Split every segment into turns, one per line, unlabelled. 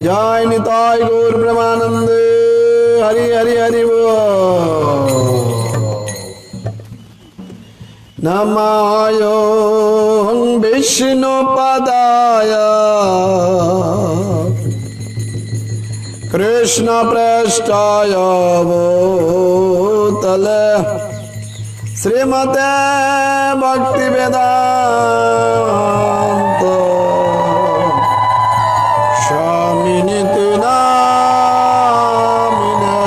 जय निताय गौर ब्रह्मानंद हरि हरि हरि बोल। नमायो विष्णुपदाय कृष्ण पृष्ठाय भूतले श्रीमते भक्ति वेदांत स्वामिने नामिने।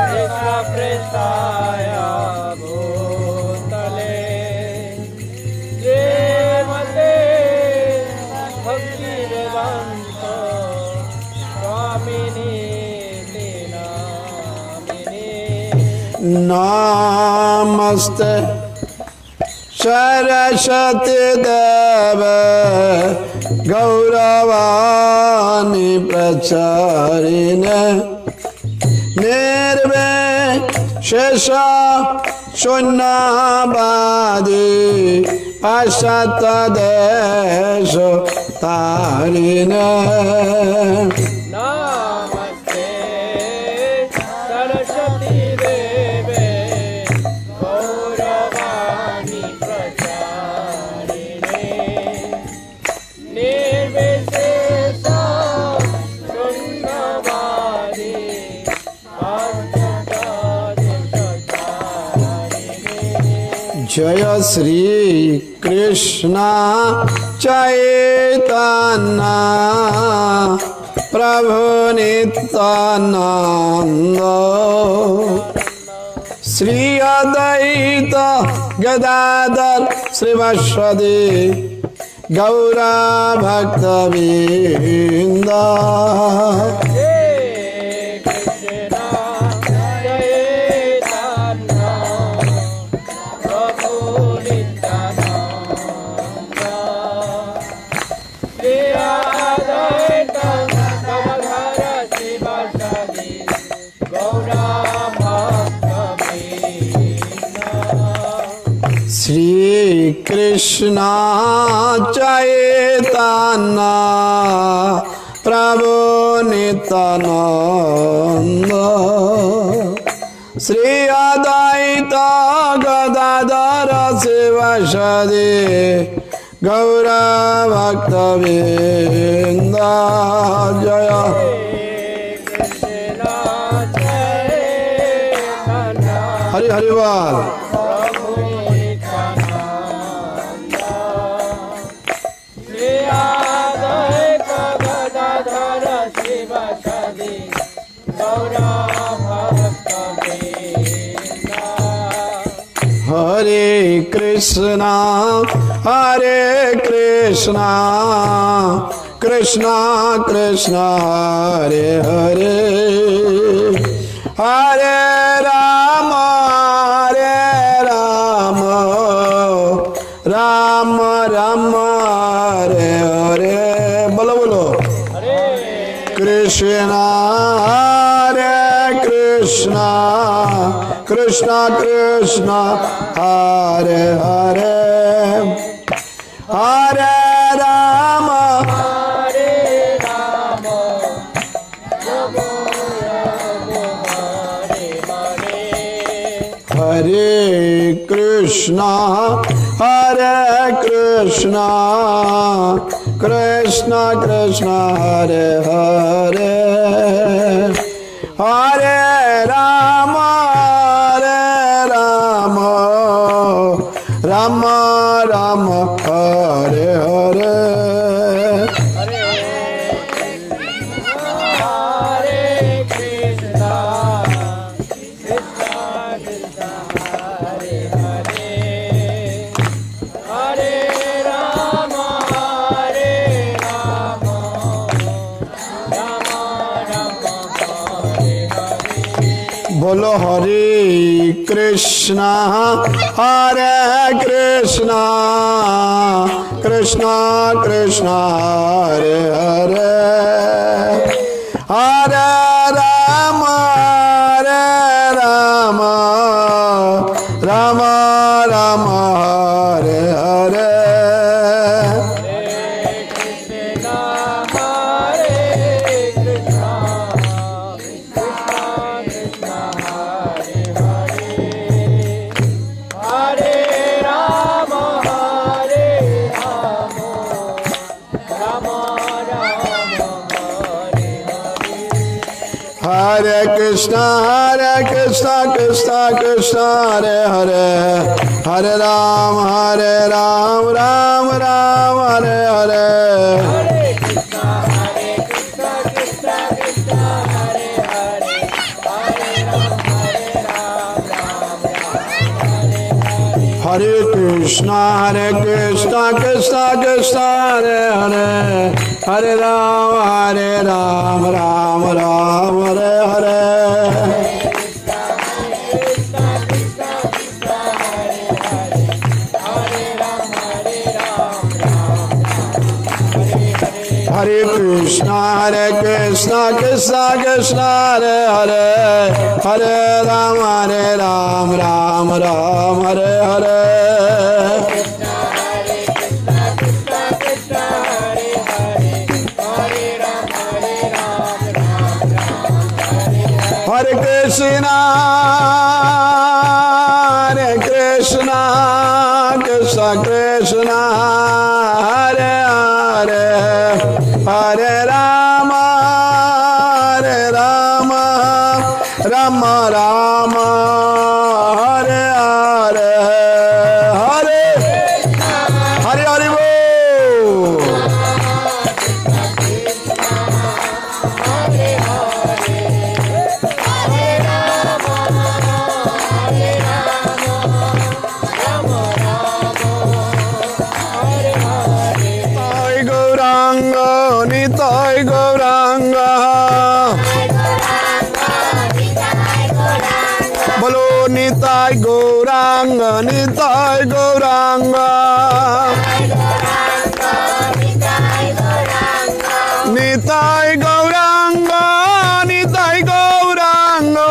कृष्ण पृष्ठाय भूतले श्रीमते भक्ति वेदांत स्वामिने
नमस्ते सरस्वती देवे गौरवाणी प्रचारिणे निर्विशेष शून्यवादी पाश्चात्यदेश तारिणे।
नमस्ते सरस्वती देवे गौरवाणी प्रचारिणे निर्विशेष शून्यवादी पाश्चात्यदेशतारिणे।
जय श्री कृष्ण चैतन्य प्रभु नित्यानंद श्री अद्वैत गदाधर श्रीवासदि गौरा भक्तवृंद। श्री कृष्ण चैतन्य प्रभु नित्यानंद श्री अद्वैत गदाधर शिवासादि गौरा भक्तवृंद। जय हरि हरि बोल। हरे कृष्णा कृष्णा कृष्णा हरे हरे हरे राम राम राम हरे हरे। बोलो बोलो कृष्णा हरे कृष्णा कृष्णा कृष्णा हरे हरे हरे राम हरे कृष्णा कृष्णा कृष्णा हरे हरे हरे राम राम राम हरे हरे। बोलो हरे Krishna Krishna Krishna Hare Hare Hare Ram Ram Ram Hare Krishna Krishna Krishna Hare Hare Hare Ram Ram Ram Hare Hare
Hare Krishna Krishna Krishna Hare Hare Hare Ram Ram Hare Hare
Hare Krishna Krishna Krishna Hare Hare Hare Ram Ram Ram Hare Hare Hare Krishna Krishna Krishna Hare Hare Hare Ram Ram Hare Hare Hare Krishna Krishna Krishna Hare Hare Hare Rama Rama Rama Hare Hare Hare Hare Hare Bol Nitai Gauranga Bolo Nitai Gauranga Nitai Gauranga Nitai Gauranga Nitai Gauranga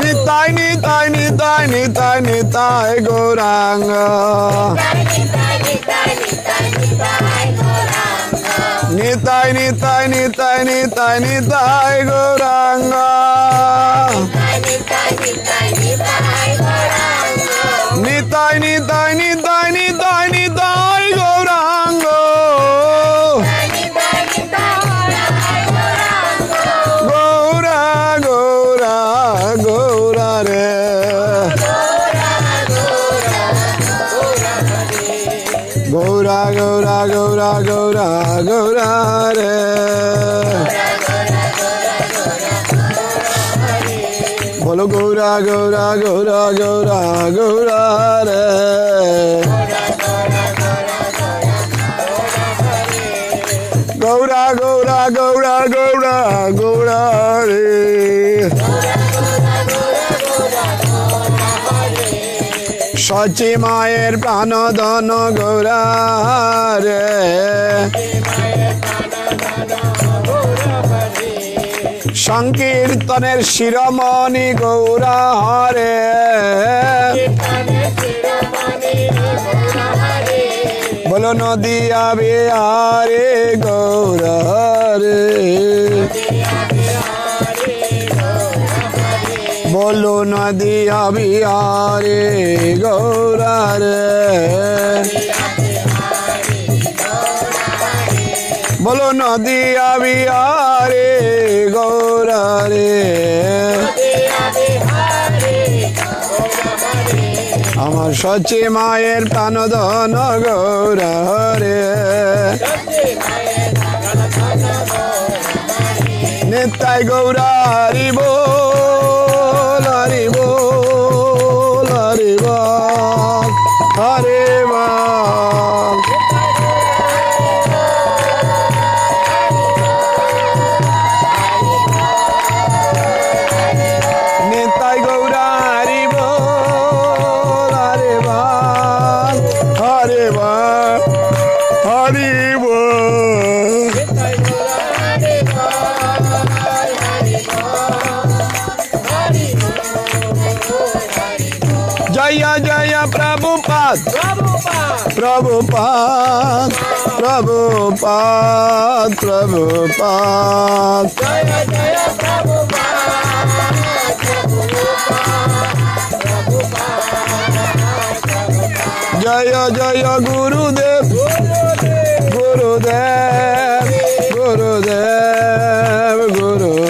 Nitai Nitai Nitai Nitai Nitai Gauranga Nitai Nitai Nitai Nitai Nitai Gauranga Nitai Nitai Nitai Nitai Nitai Gauranga Gaura Gaura Gaura re Gaura Gaura Gaura Gaura Gaura re Bolo Gaura Gaura Gaura Gaura Gaura re Gaura Gaura Gaura Gaura Gaura re Sachi Mayer Pranadhana Gaura re Sankirtaner Shiramani Gaura Hare Bolo Nadiya Bihare Gaura Hare Bolo Nadiya Bihare Gaura Hare Bolo Nadiya Bihare Gaura Hare Amar Sachi Mayer Pranadhana Gaura Hare Nitai Gaura Hari Bol Hari Bol Hari Bol Hari Bol Nitai Gaura Hari Bol Hari Bol Hari Bol Hari Bol Jaya Jaya Prabhupada Prabhupada Prabhupada Prabhupada
Jaya Jaya Prabhupada
जय जय गुरुदेव गुरुदेव गुरुदेव गुरुदेव